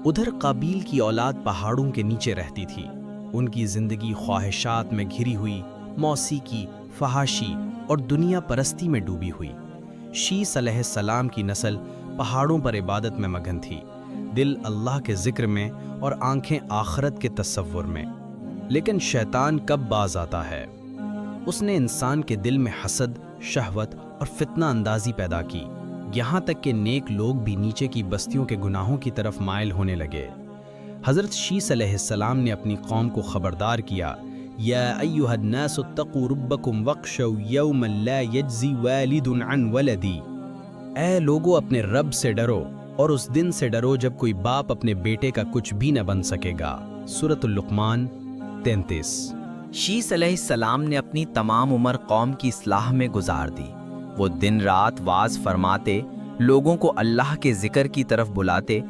उधर काबील की औलाद पहाड़ों के नीचे रहती थी। उनकी जिंदगी ख्वाहिशात में घिरी हुई, मौसीकी, फहाशी और दुनिया परस्ती में डूबी हुई। शीस अलैहिस्सलाम की नस्ल पहाड़ों पर इबादत में मगन थी, दिल अल्लाह के जिक्र में और आंखें आखरत के तसव्वुर में। लेकिन शैतान कब बाज आता है। उसने इंसान के दिल में हसद, शहवत और फितना अंदाजी पैदा की, यहाँ तक कि नेक लोग भी नीचे की बस्तियों के गुनाहों की तरफ माइल होने लगे। हज़रत शीस अलैहिस्सलाम ने अपनी कौम को खबरदार किया, या अय्युहन्नासु इत्तक़ू रब्बकुम वख्शौ यौमन ला यज्ज़ी वालिदुन अन वलदी। ऐ लोगो, अपने रब से डरो और उस दिन से डरो जब कोई बाप अपने बेटे का कुछ भी न बन सकेगा। सूरतुल लुक़मान 33। शीस अलैहिस्सलाम ने अपनी तमाम उम्र कौम की इस्लाह में गुजार दी। वो दिन रात वाज फरमाते, लोगों को अल्लाह के जिक्र की तरफ बुलाते,